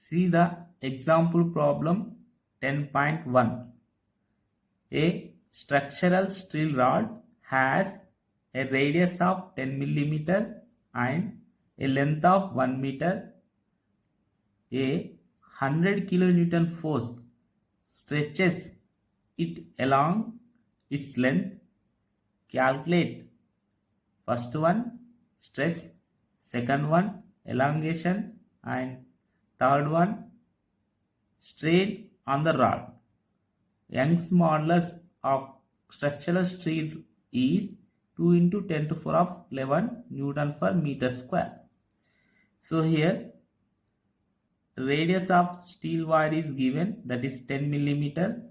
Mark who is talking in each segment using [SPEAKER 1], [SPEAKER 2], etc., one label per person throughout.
[SPEAKER 1] See the example problem 10.1. A structural steel rod has a radius of 10 millimeter and a length of 1 meter. A 100 kilonewton force stretches it along its length. Calculate first one stress, second one elongation, and third one strain on the rod. Young's modulus of structural steel is 2 into 10 to the power of 11 Newton per meter square. So here radius of steel wire is given, that is 10 millimeter,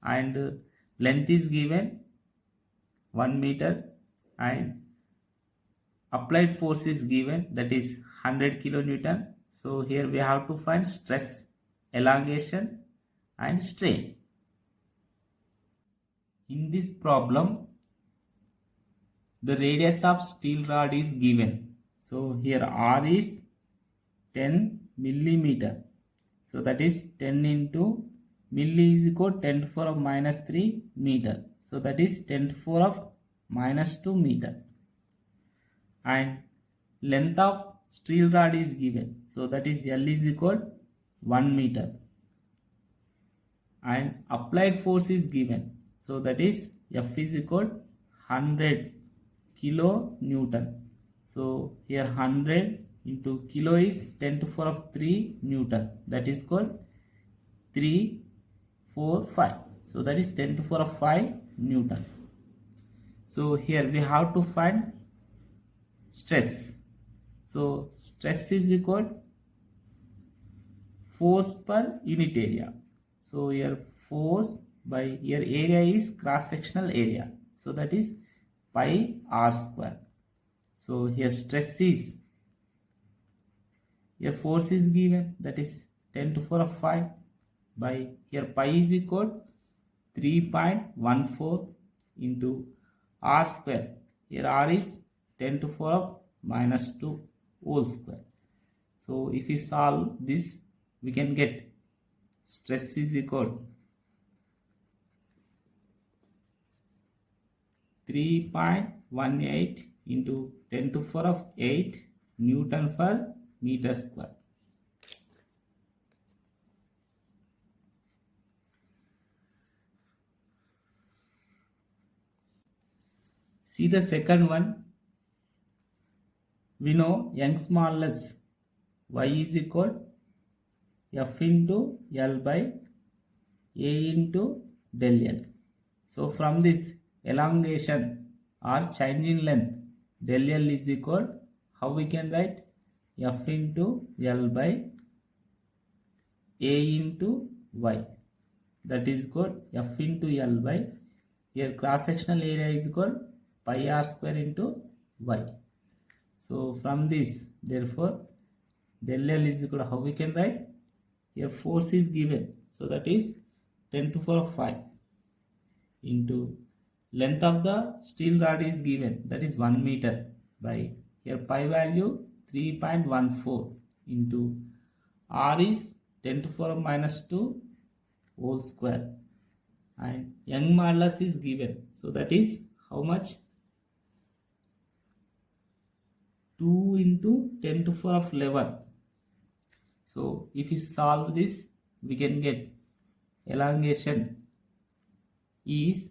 [SPEAKER 1] and length is given 1 meter, and applied force is given, that is 100 kilonewton. So here we have to find stress, elongation, and strain. In this problem, the radius of steel rod is given. So here R is 10 millimeter. So that is 10 into milli is equal to 10 to the power of minus 3 meter. So that is 10 to the power of minus 2 meter. And length of steel rod is given. So that is L is equal to 1 meter. And applied force is given. So that is F is equal to 100 kilo Newton. So here 100 into kilo is 10 to the power of 3 Newton. That is called 3, 4, 5. So that is 10 to the power of 5 Newton. So here we have to find stress. So stress is equal to force per unit area. So here force by here area is cross sectional area. So that is pi r square. So here stress is, here force is given, that is 10 to the power of 5 by here pi is equal to 3.14 into r square. Here r is 10 to the power of minus 2 whole square. So if we solve this, we can get stress is equal to 3.18 into 10 to the power of 8 Newton per meter square. See the second one. We know Young's modulus Y is equal to F into L by A into del L. So from this elongation or change in length, del L is equal, how we can write? F into L by A into Y. That is equal F into L by, here cross sectional area is equal pi r square into Y. So from this, therefore del L is equal to, how we can write? Here force is given, so that is 10 to the power of 5 into length of the steel rod is given, that is 1 meter, by here pi value 3.14 into r is 10 to the power of minus 2 whole square, and Young modulus is given, so that is how much? 2 into 10 to the power of 11. So if we solve this, we can get elongation is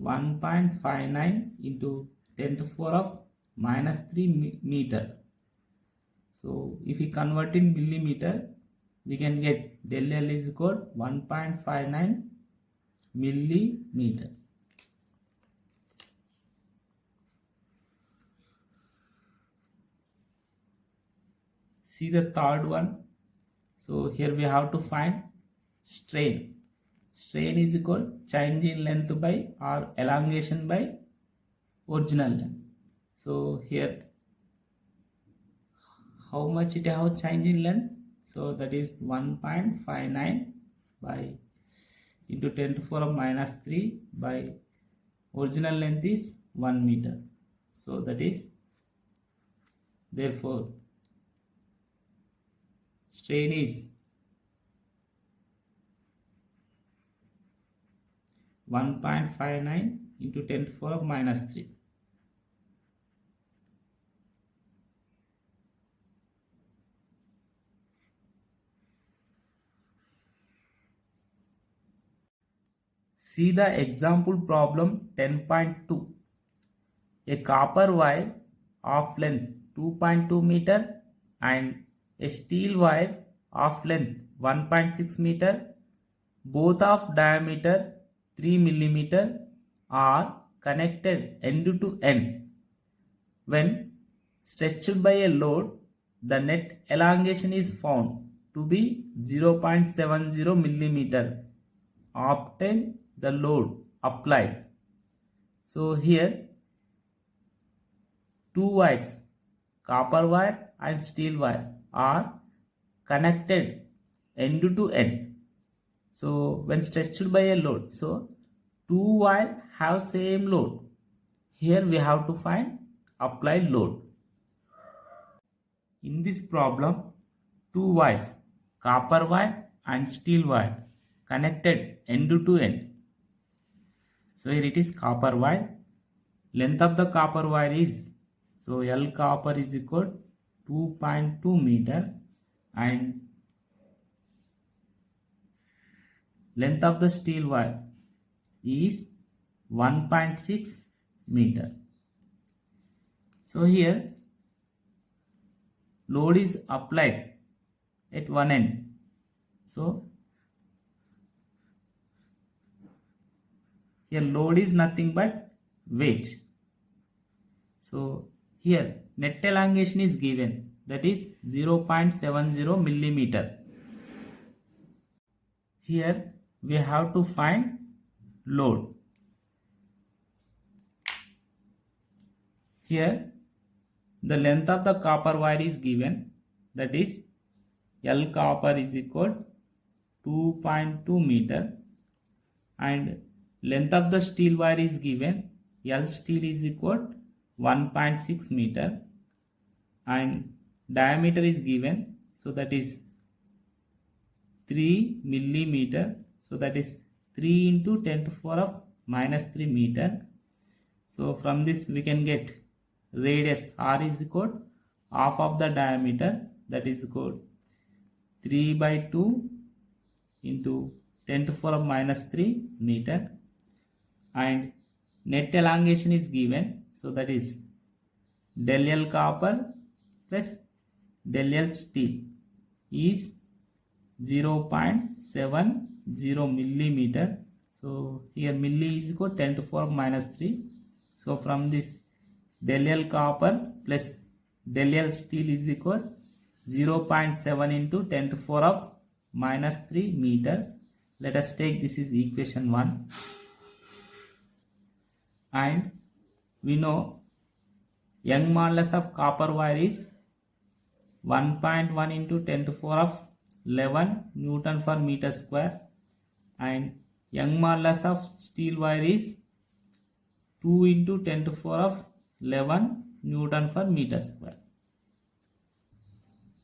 [SPEAKER 1] 1.59 into 10 to the power of minus 3 meter. So if we convert in millimeter, we can get del L is equal to 1.59 millimeter. See the third one. So here we have to find strain. Strain is equal to change in length by or elongation by original length. So here how much it have change in length? So that is 1.59 by into 10 to the power of minus 3 by original length is 1 meter. So that is, therefore strain is 1.59 into 10 to the power of minus 3. See the example problem 10.2. A copper wire of length 2.2 meter and a steel wire of length 1.6 meter, both of diameter 3 millimeter, are connected end to end. When stretched by a load, the net elongation is found to be 0.70 millimeter. Obtain the load applied. So here two wires, copper wire and steel wire, are connected end to end. So when stretched by a load, so two wire have same load. Here we have to find applied load. In this problem, two wires, copper wire and steel wire, connected end to end. So here it is copper wire. Length of the copper wire is, so L copper is equal 2.2 meter and length of the steel wire is 1.6 meter. So here load is applied at one end. So here load is nothing but weight. So here net elongation is given, that is 0.70 millimeter. Here we have to find load. Here the length of the copper wire is given, that is L copper is equal 2.2 meter and length of the steel wire is given, L steel is equal 1.6 meter and diameter is given, so that is 3 millimeter, so that is 3 into 10 to the power of minus 3 meter. So from this we can get radius R is equal half of the diameter, that is equal 3 by 2 into 10 to the power of minus 3 meter and net elongation is given, so that is del L copper plus del L steel is 0.70 millimeter. So here milli is equal 10 to the power of minus 3. So from this del L copper plus del L steel is equal 0.7 into 10 to the power of minus 3 meter. Let us take this is equation 1. And we know Young modulus of copper wire is 1.1 into 10 to the power of 11 Newton per meter square, and Young modulus of steel wire is 2 into 10 to the power of 11 Newton per meter square.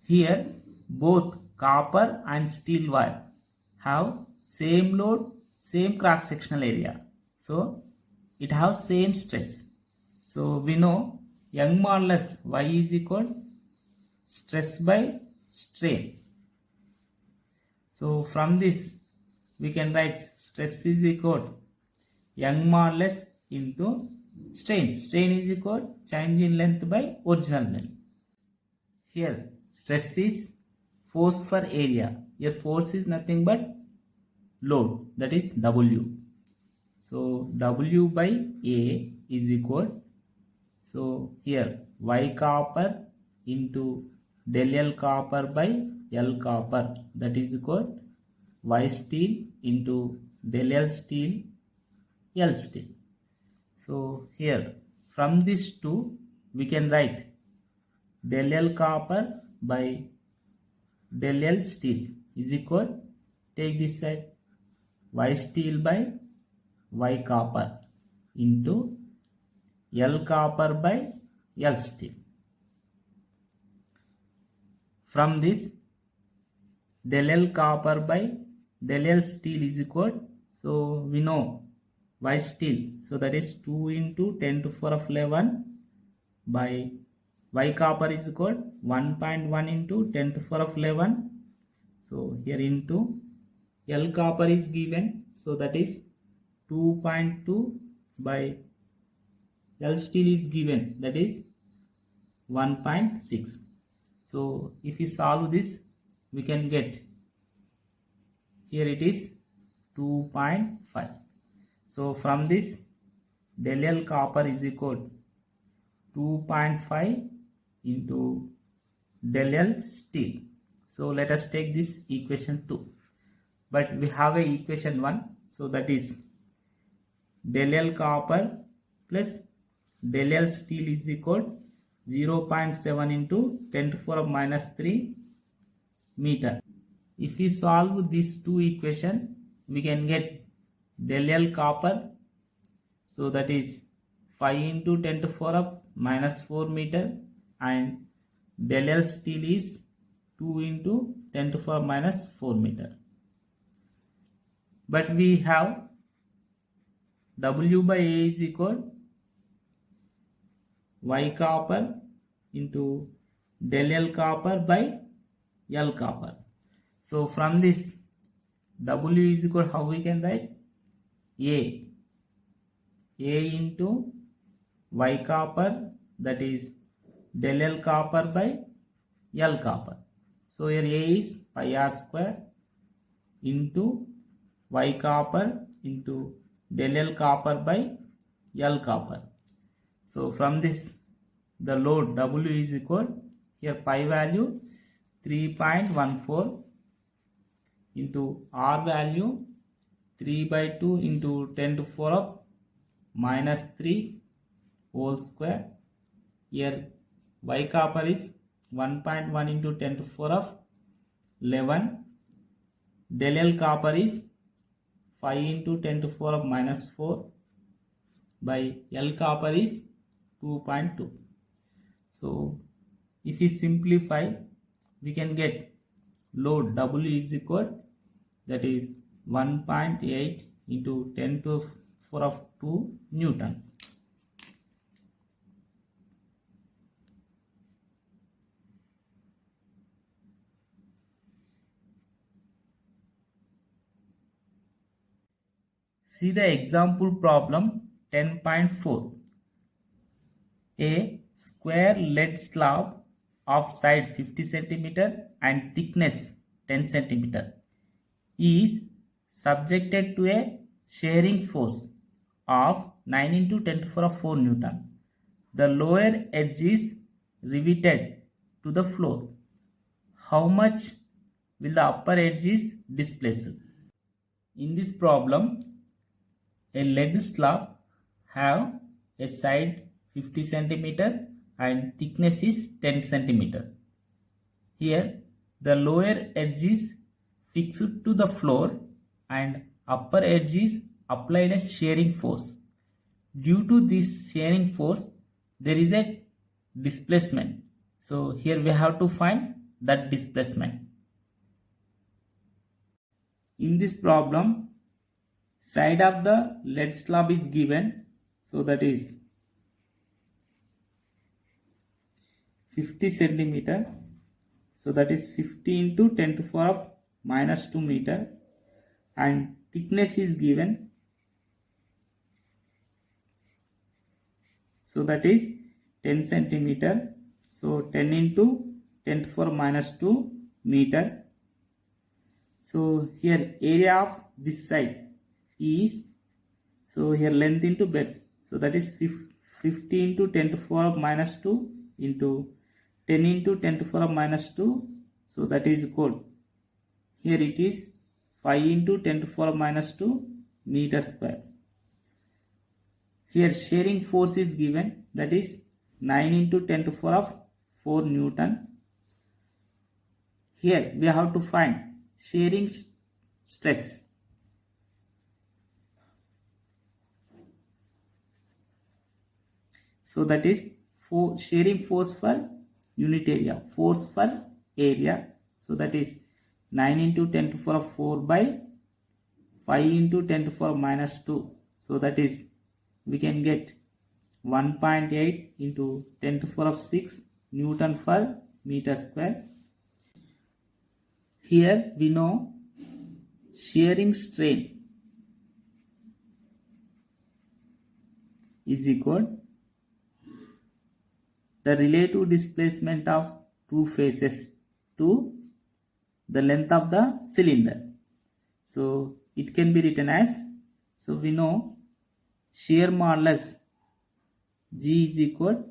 [SPEAKER 1] Here both copper and steel wire have same load, same cross sectional area, so it has same stress. So we know Young modulus Y is equal stress by strain. So from this we can write stress is equal Young modulus into strain. Strain is equal change in length by original length. Here stress is force for area. Here force is nothing but load, that is W. So W by A is equal, so here Y copper into del L copper by L copper, that is equal Y steel into del L steel L steel. So here from these two we can write del L copper by del L steel is equal, take this side, Y steel by Y copper into L copper by L steel. From this del L copper by del L steel is equal, so we know Y steel, so that is 2 into 10 to the power of 11 by Y copper is equal 1.1 into 10 to the power of 11. So here into L copper is given, so that is 2.2 by L steel is given, that is 1.6. So if we solve this, we can get, here it is 2.5. So from this, del L copper is equal 2.5 into del L steel. So let us take this equation 2. But we have a equation 1. So that is del L copper plus del L steel is equal 0.7 into 10 to the power of minus 3 meter. If we solve these two equations, we can get del L copper, so that is 5 into 10 to the power of minus 4 meter, and del L steel is 2 into 10 to the power of minus 4 meter. But we have W by A is equal Y copper into del L copper by L copper. So from this, W is equal, how we can write? A into Y copper, that is del L copper by L copper. So here A is pi r square into Y copper into del L copper by L copper. So from this, the load W is equal, here pi value 3.14 into R value 3 by 2 into 10 to the power of minus 3 whole square. Here Y copper is 1.1 into 10 to the power of 11. Del L copper is 5 into 10 to the power of minus 4 by L copper is 2.2. So if we simplify, we can get load W is equal, that is 1.8 into 10 to the power of 2 newtons. See the example problem 10.4. A square lead slab of side 50 cm and thickness 10 cm is subjected to a shearing force of 9 into 10 to the power of 4 Newton. The lower edge is riveted to the floor. How much will the upper edge is displaced? In this problem, a lead slab have a side 50 cm and thickness is 10 cm. Here the lower edge is fixed to the floor and upper edge is applied as shearing force. Due to this shearing force, there is a displacement. So here we have to find that displacement. In this problem, side of the lead slab is given, so that is 50 centimeter, so that is 50 into 10 to the power of minus 2 meter, and thickness is given, so that is 10 centimeter, so 10 into 10 to the power minus 2 meter. So here area of this side is, so here length into breadth, so that is 50 into 10 to the power minus 2 into 10 into 10 to the power minus 2, so that is equal, here it is 5 into 10 to the power minus 2 meter square. Here shearing force is given, that is 9 into 10 to the power 4 Newton. Here we have to find shearing stress. So that is shearing force for unit area, force for area. So that is 9 into 10 to the power 4 by 5 into 10 to the power minus 2. So that is, we can get 1.8 into 10 to the power of 6 Newton per meter square. Here we know shearing strain is equal the relative displacement of two faces to the length of the cylinder. So it can be written as, so we know shear modulus G is equal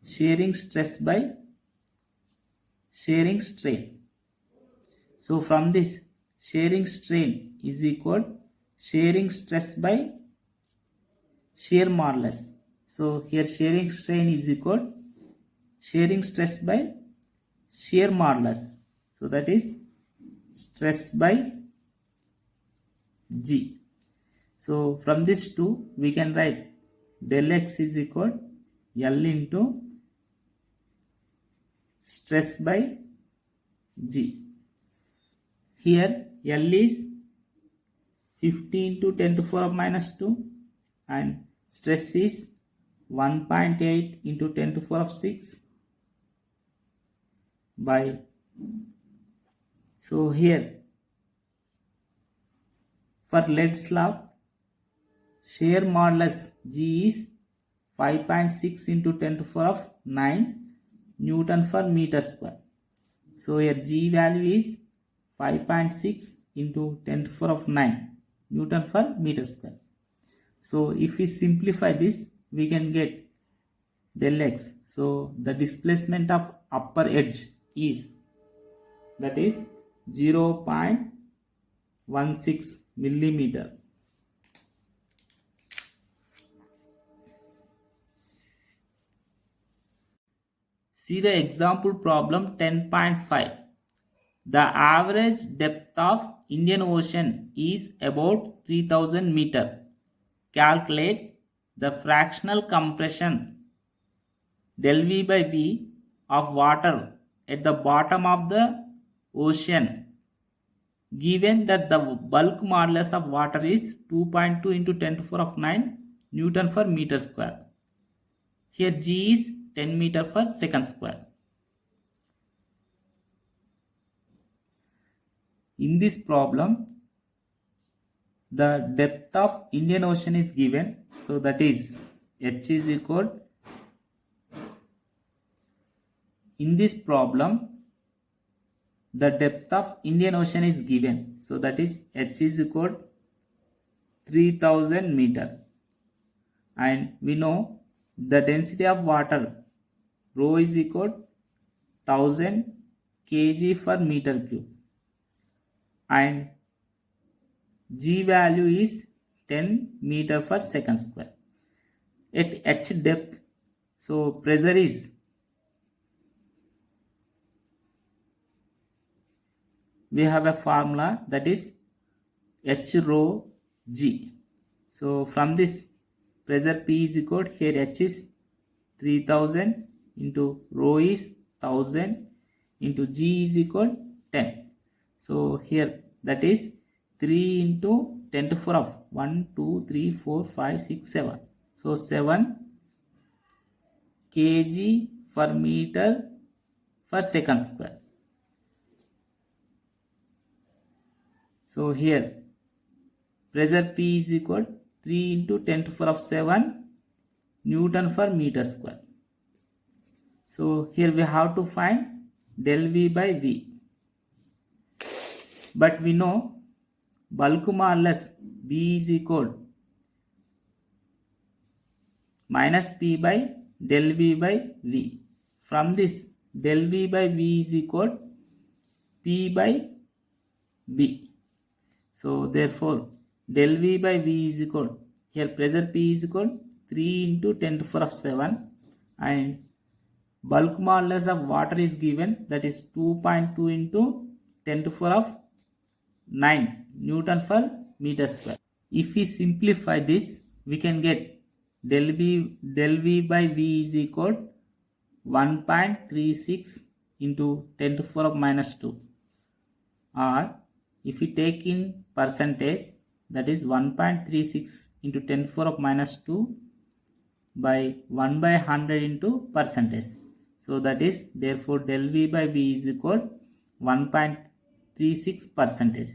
[SPEAKER 1] shearing stress by shearing strain. So from this, shearing strain is equal shearing stress by shear modulus. So here shearing strain is equal shearing stress by shear modulus. So that is stress by G. So from this two we can write del X is equal L into stress by G. Here L is 50 into 10 to the power of minus 2 and stress is 1.8 into 10 to the power of 6 by, so here for lead slab shear modulus G is 5.6 into 10 to the power of 9 Newton per meter square. So here G value is 5.6 into 10 to the power of 9 Newton per meter square. So if we simplify this, we can get del X. So the displacement of upper edge is, that is 0.16 millimeter. See the example problem 10.5. The average depth of Indian Ocean is about 3000 meter. Calculate the fractional compression del V by V of water at the bottom of the ocean, given that the bulk modulus of water is 2.2 into 10 to the power of 9 Newton per meter square. Here G is 10 meter per second square. In this problem, the depth of Indian Ocean is given. So that is H is equal, in this problem, the depth of Indian Ocean is given. So that is H is equal 3000 meter. And we know the density of water rho is equal 1000 kg per meter cube. And G value is 10 meter per second square. At H depth, so pressure is, we have a formula, that is H rho G. So from this, pressure P is equal, here H is 3000 into rho is 1000 into G is equal 10. So here that is 3 into 10 to the power of 1, 2, 3, 4, 5, 6, 7. So 7 kg per meter per second square. So here pressure P is equal 3 into 10 to the power of 7 Newton per meter square. So here we have to find del V by V. But we know bulk modulus B is equal minus P by del V by V. From this, del V by V is equal P by B. So therefore, del V by V is equal, here pressure P is equal 3 into 10 to the power of 7 and bulk modulus of water is given, that is 2.2 into 10 to the power of 9 Newton per meter square. If we simplify this, we can get del V by V is equal 1.36 into 10 to the power of minus 2, or if we take in percentage, that is 1.36 into 10 to the power of minus 2 by 1 by 100 into percentage. So that is therefore del V by V is equal 1.36 percentage.